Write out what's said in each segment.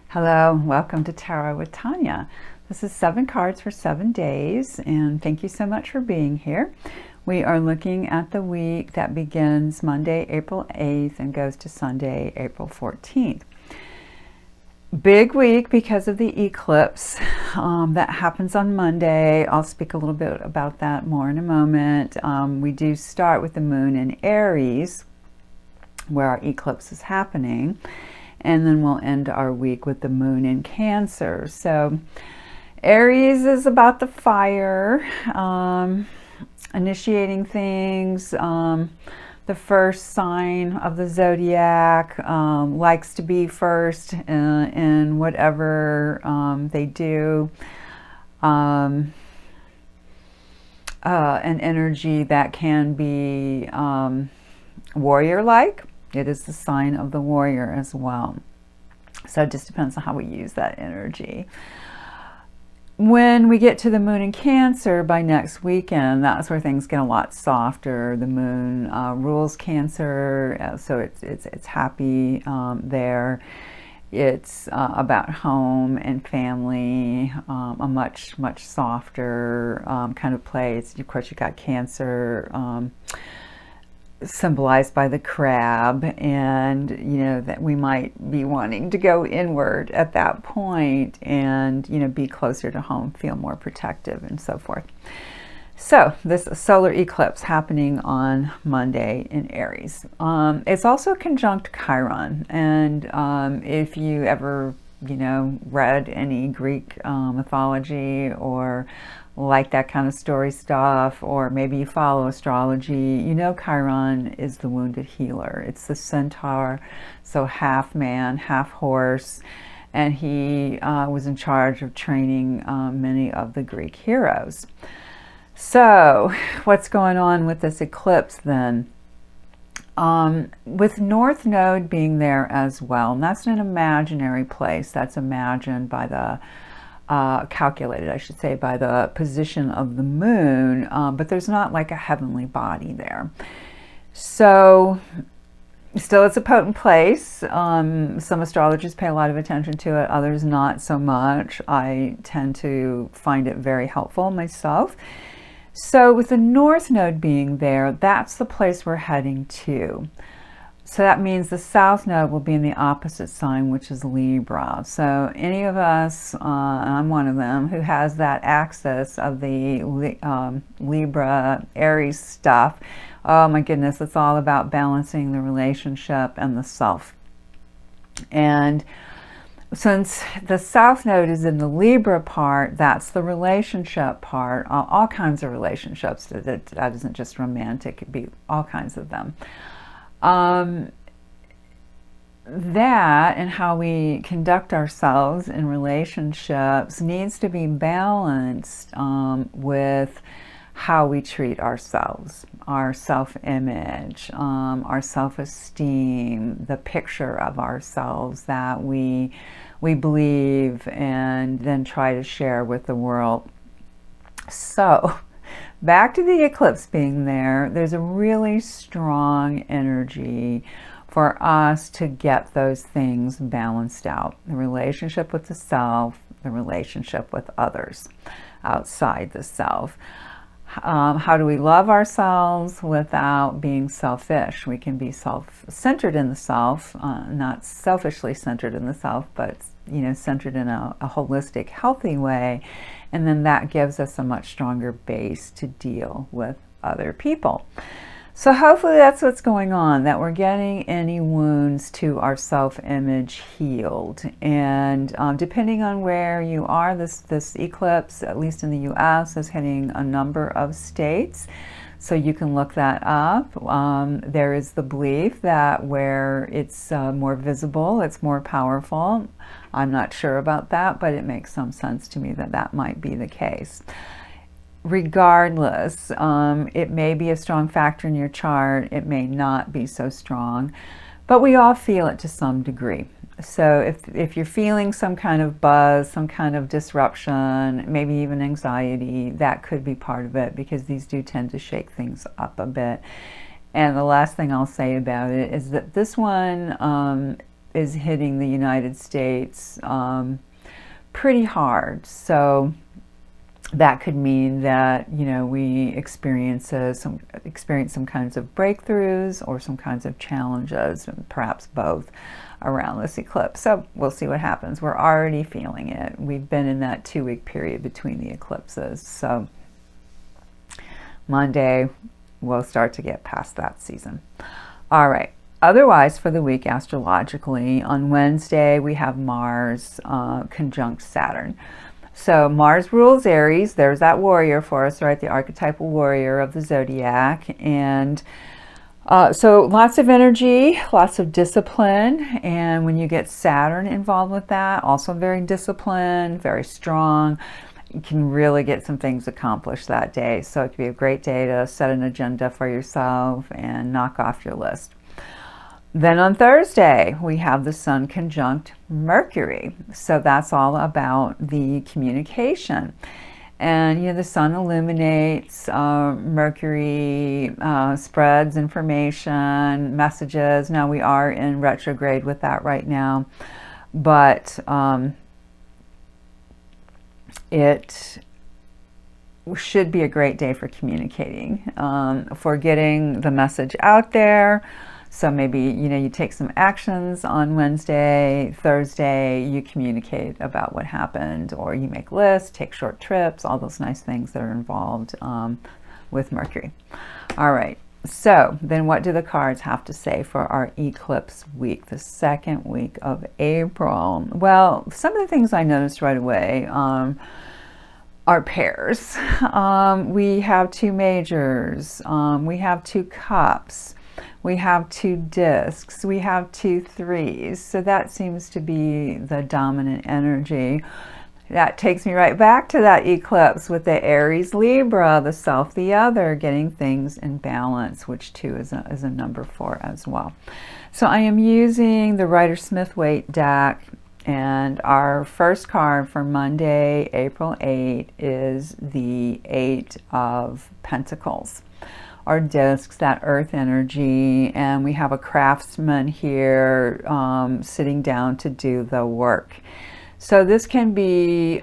Hello, welcome to Tarot with Tanya. This is 7 cards for 7 days, and thank you so much for being here. We are looking at the week that begins Monday, April 8th and goes to Sunday, April 14th. Big week because of the eclipse that happens on Monday. I'll speak a little bit about that more in a moment. We do start with the moon in Aries, where our eclipse is happening. And then we'll end our week with the moon in Cancer. So Aries is about the fire, initiating things. The first sign of the zodiac, likes to be first in whatever they do. An energy that can be warrior-like. It is the sign of the warrior as well. So it just depends on how we use that energy. When we get to the moon in Cancer by next weekend, that's where things get a lot softer. The moon rules Cancer, so it's happy there. It's about home and family, a much softer kind of place. Of course, you got Cancer. Symbolized by the crab, and you know that we might be wanting to go inward at that point and be closer to home, feel more protective and so forth. So this solar eclipse happening on Monday in Aries. It's also conjunct Chiron, and if you ever read any Greek mythology or like that kind of story stuff, or maybe you follow astrology, Chiron is the wounded healer. It's the centaur, so half man, half horse, and he was in charge of training many of the Greek heroes. So what's going on with this eclipse then? With North Node being there as well, and that's an imaginary place. That's imagined by the calculated, I should say, by the position of the moon, but there's not like a heavenly body there. So still, it's a potent place. Some astrologers pay a lot of attention to it, others not so much. I tend to find it very helpful myself. So with the North Node being there, that's the place we're heading to. So that means the South Node will be in the opposite sign, which is Libra. So any of us, I'm one of them, who has that axis of the Libra, Aries stuff, oh my goodness, it's all about balancing the relationship and the self. And since the South Node is in the Libra part, that's the relationship part, all kinds of relationships. That isn't just romantic, it could be all kinds of them. That and how we conduct ourselves in relationships needs to be balanced with how we treat ourselves, our self-image, our self-esteem, the picture of ourselves that we believe and then try to share with the world. So back to the eclipse being there, there's a really strong energy for us to get those things balanced out. The relationship with the self, the relationship with others outside the self. How do we love ourselves without being selfish? We can be self-centered in the self, not selfishly centered in the self, but centered in a holistic, healthy way. And then that gives us a much stronger base to deal with other people. So hopefully that's what's going on, that we're getting any wounds to our self-image healed. And depending on where you are, this eclipse, at least in the US, is hitting a number of states. So you can look that up. There is the belief that where it's more visible, it's more powerful. I'm not sure about that, but it makes some sense to me that that might be the case. regardless, it may be a strong factor in your chart, it may not be so strong, but we all feel it to some degree. So if you're feeling some kind of buzz, some kind of disruption, maybe even anxiety, that could be part of it, because these do tend to shake things up a bit. And the last thing I'll say about it is that this one is hitting the United States pretty hard. So that could mean that, you know, we experience some kinds of breakthroughs or some kinds of challenges, and perhaps both, around this eclipse. So we'll see what happens. We're already feeling it. We've been in that 2-week period between the eclipses. So Monday, we'll start to get past that season. All right. Otherwise, for the week astrologically, on Wednesday, we have Mars conjunct Saturn. So Mars rules Aries. There's that warrior for us, right? The archetypal warrior of the zodiac. And so lots of energy, lots of discipline. And when you get Saturn involved with that, also very disciplined, very strong. You can really get some things accomplished that day. So it could be a great day to set an agenda for yourself and knock off your list. Then on Thursday, we have the Sun conjunct Mercury. So that's all about the communication. And, you know, the Sun illuminates, Mercury spreads information, messages. Now, we are in retrograde with that right now, but it should be a great day for communicating, for getting the message out there. So maybe, you know, you take some actions on Wednesday, Thursday, you communicate about what happened, or you make lists, take short trips, all those nice things that are involved with Mercury. All right. So then what do the cards have to say for our eclipse week, the second week of April? Well, some of the things I noticed right away are pairs. We have 2 majors. We have 2 cups. We have 2 discs, we have 2 threes, so that seems to be the dominant energy. That takes me right back to that eclipse with the Aries Libra, the self, the other, getting things in balance, which 2 is a number 4 as well. So I am using the Rider-Smith-Waite deck, and our first card for Monday, April 8, is the 8 of Pentacles. Our discs, that earth energy, and we have a craftsman here sitting down to do the work. So this can be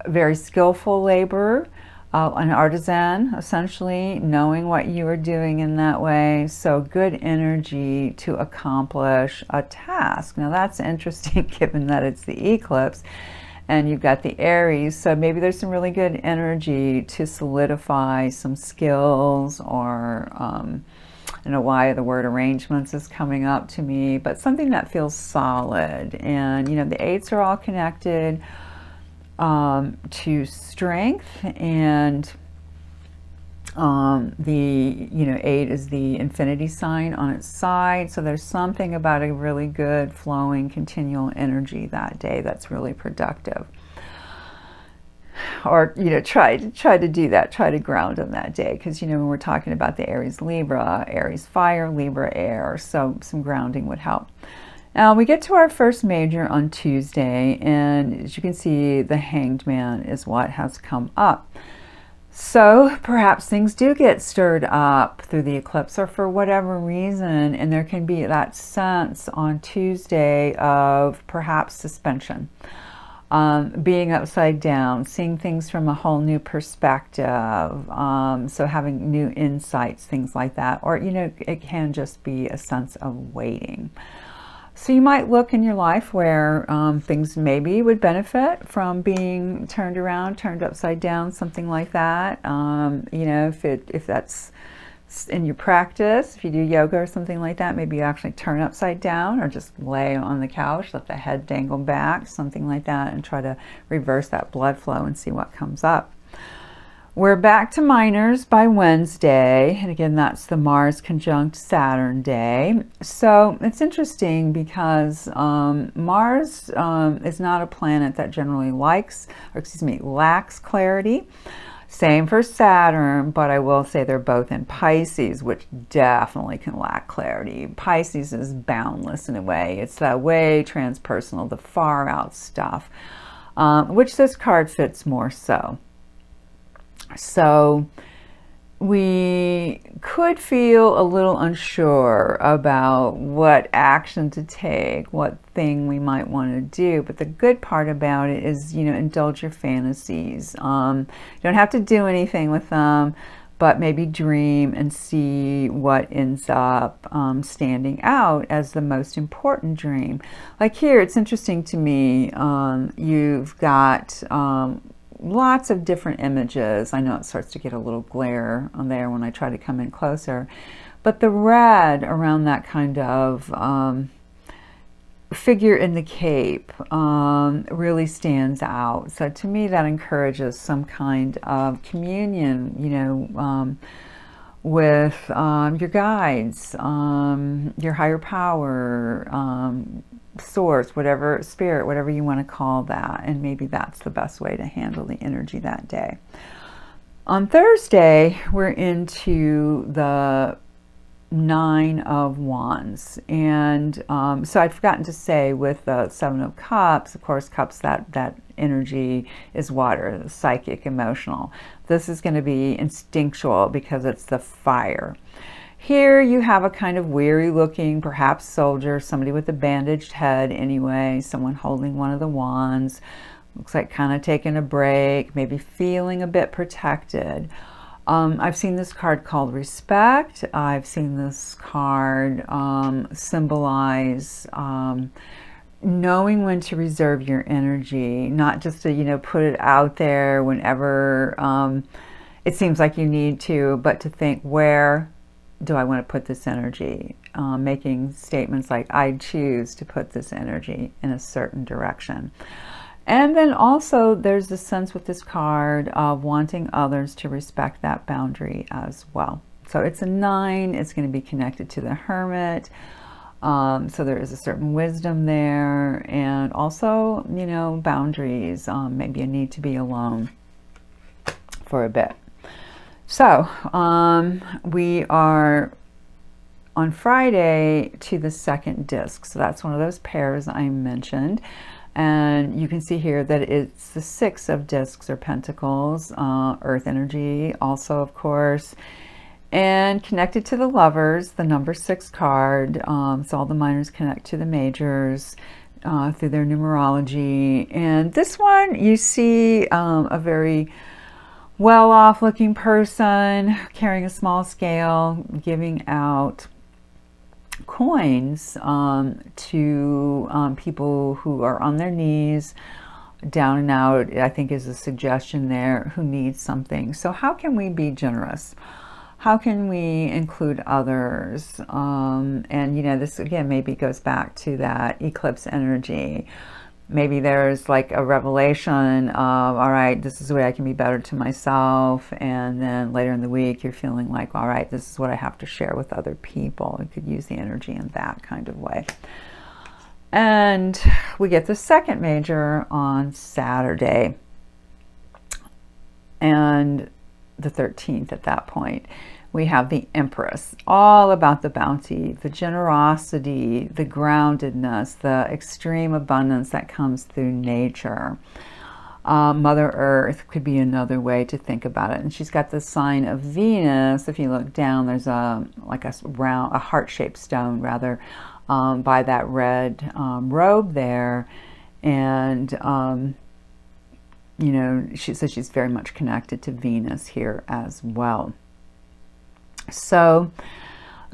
very skillful labor, an artisan, essentially, knowing what you are doing in that way. So good energy to accomplish a task. Now that's interesting given that it's the eclipse. And you've got the Aries, so maybe there's some really good energy to solidify some skills, or I don't know why the word arrangements is coming up to me, but something that feels solid. And, you know, the 8s are all connected to strength, and the, you know, 8 is the infinity sign on its side. So there's something about a really good flowing continual energy that day that's really productive. Or, you know, try to do that, try to ground on that day. Because, you know, when we're talking about the Aries Libra, Aries fire, Libra air, so some grounding would help. Now we get to our first major on Tuesday, and as you can see, the Hanged Man is what has come up. So perhaps things do get stirred up through the eclipse, or for whatever reason, and there can be that sense on Tuesday of perhaps suspension, being upside down, seeing things from a whole new perspective, so having new insights, things like that. Or, you know, it can just be a sense of waiting. So you might look in your life where things maybe would benefit from being turned around, turned upside down, something like that. You know, if that's in your practice, if you do yoga or something like that, maybe you actually turn upside down, or just lay on the couch, let the head dangle back, something like that, and try to reverse that blood flow and see what comes up. We're back to minors by Wednesday, and again, that's the Mars conjunct Saturn day. So it's interesting because Mars is not a planet that generally lacks clarity. Same for Saturn, but I will say they're both in Pisces, which definitely can lack clarity. Pisces is boundless in a way. It's that way transpersonal, the far out stuff, which this card fits more so. So we could feel a little unsure about what action to take, what thing we might want to do. But the good part about it is, indulge your fantasies. You don't have to do anything with them, but maybe dream and see what ends up standing out as the most important dream. Like here, it's interesting to me, you've got lots of different images. I know it starts to get a little glare on there when I try to come in closer, but the red around that kind of figure in the cape really stands out. So to me, that encourages some kind of communion, with your guides, your higher power, source, whatever, spirit, whatever you want to call that. And maybe that's the best way to handle the energy that day. On Thursday, we're into the Nine of Wands. And so I'd forgotten to say with the Seven of Cups, of course, cups, that energy is water, psychic, emotional. This is going to be instinctual because it's the fire. Here you have a kind of weary looking, perhaps soldier, somebody with a bandaged head anyway, someone holding one of the wands. Looks like kind of taking a break, maybe feeling a bit protected. I've seen this card called respect. I've seen this card symbolize knowing when to reserve your energy, not just to, put it out there whenever it seems like you need to, but to think, where do I want to put this energy? Making statements like, I choose to put this energy in a certain direction. And then also there's the sense with this card of wanting others to respect that boundary as well. So it's a 9, it's going to be connected to the Hermit. So there is a certain wisdom there, and also, boundaries, maybe a need to be alone for a bit. So we are on Friday to the second disc. So that's one of those pairs I mentioned. And you can see here that it's the 6 of discs or pentacles, earth energy also, of course, and connected to the Lovers, the number 6 card. So all the minors connect to the majors through their numerology. And this one, you see a very well-off looking person carrying a small scale, giving out coins to people who are on their knees, down and out, I think is a suggestion there, who needs something. So how can we be generous? How can we include others? And this again maybe goes back to that eclipse energy. Maybe there's like a revelation of, all right, this is the way I can be better to myself. And then later in the week, you're feeling like, all right, this is what I have to share with other people. You could use the energy in that kind of way. And we get the second major on Saturday and the 13th at that point. We have the Empress, all about the bounty, the generosity, the groundedness, the extreme abundance that comes through nature. Mother Earth could be another way to think about it. And she's got the sign of Venus. If you look down, there's a heart-shaped stone rather, by that red robe there. And she says she's very much connected to Venus here as well. So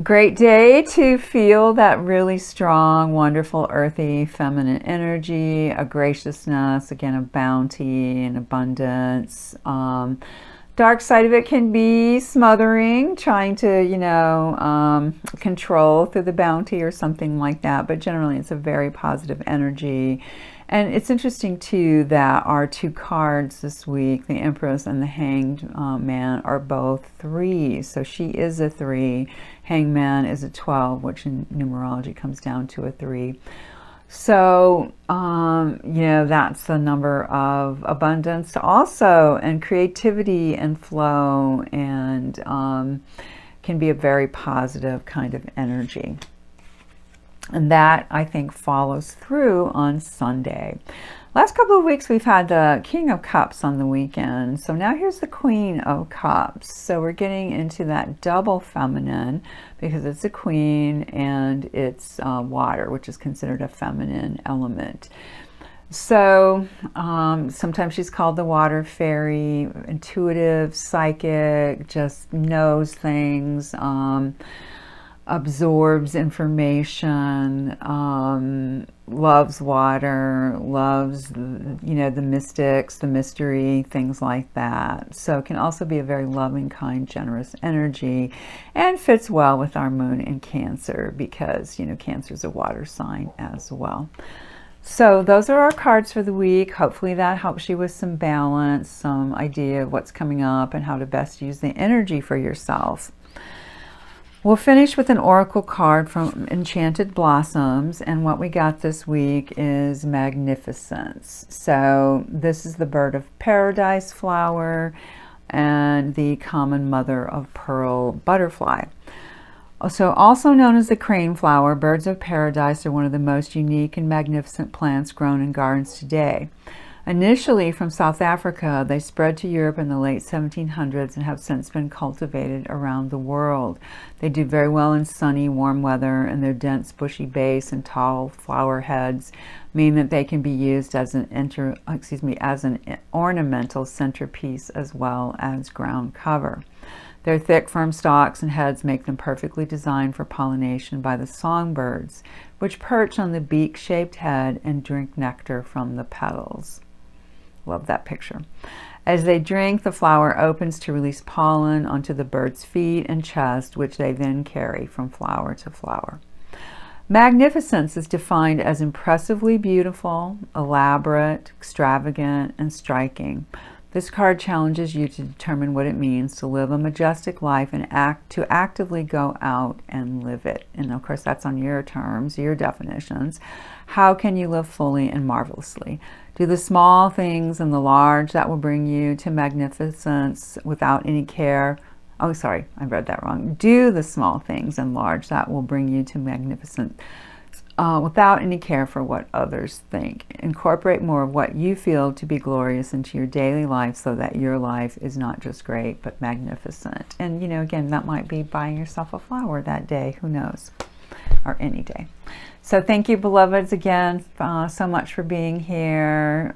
great day to feel that really strong, wonderful, earthy, feminine energy, a graciousness, again, a bounty and abundance. Dark side of it can be smothering, trying to, control through the bounty or something like that. But generally, it's a very positive energy. And it's interesting, too, that our two cards this week, the Empress and the Hanged Man, are both 3s. So she is a 3. Hanged Man is a 12, which in numerology comes down to a 3. So, that's the number of abundance also, and creativity and flow, and can be a very positive kind of energy. And that, I think, follows through on Sunday. Last couple of weeks, we've had the King of Cups on the weekend. So now here's the Queen of Cups. So we're getting into that double feminine because it's a queen and it's water, which is considered a feminine element. So sometimes she's called the water fairy, intuitive, psychic, just knows things, absorbs information, loves water, loves, the mystics, the mystery, things like that. So it can also be a very loving, kind, generous energy, and fits well with our moon in Cancer because, Cancer is a water sign as well. So those are our cards for the week. Hopefully that helps you with some balance, some idea of what's coming up and how to best use the energy for yourself. We'll finish with an oracle card from Enchanted Blossoms, and what we got this week is Magnificence. So this is the bird of paradise flower and the common mother of pearl butterfly. So also known as the crane flower, birds of paradise are one of the most unique and magnificent plants grown in gardens today. Initially from South Africa, they spread to Europe in the late 1700s and have since been cultivated around the world. They do very well in sunny, warm weather, and their dense, bushy base and tall flower heads mean that they can be used as an ornamental centerpiece as well as ground cover. Their thick, firm stalks and heads make them perfectly designed for pollination by the songbirds, which perch on the beak-shaped head and drink nectar from the petals. Love that picture. As they drink, the flower opens to release pollen onto the bird's feet and chest, which they then carry from flower to flower. Magnificence is defined as impressively beautiful, elaborate, extravagant, and striking. This card challenges you to determine what it means to live a majestic life and to actively go out and live it. And of course, that's on your terms, your definitions. How can you live fully and marvelously? Do the small things and the large that will bring you to magnificence without any care. Oh, sorry, I read that wrong. Do the small things and large that will bring you to magnificence without any care for what others think. Incorporate more of what you feel to be glorious into your daily life so that your life is not just great, but magnificent. And, again, that might be buying yourself a flower that day. Who knows? Or any day. So thank you, beloveds, again, so much for being here.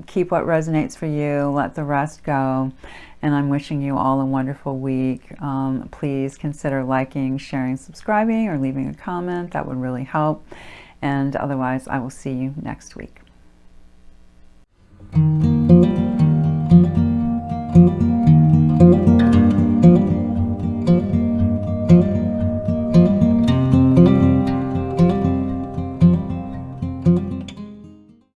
Keep what resonates for you. Let the rest go. And I'm wishing you all a wonderful week. Please consider liking, sharing, subscribing, or leaving a comment. That would really help. And otherwise, I will see you next week.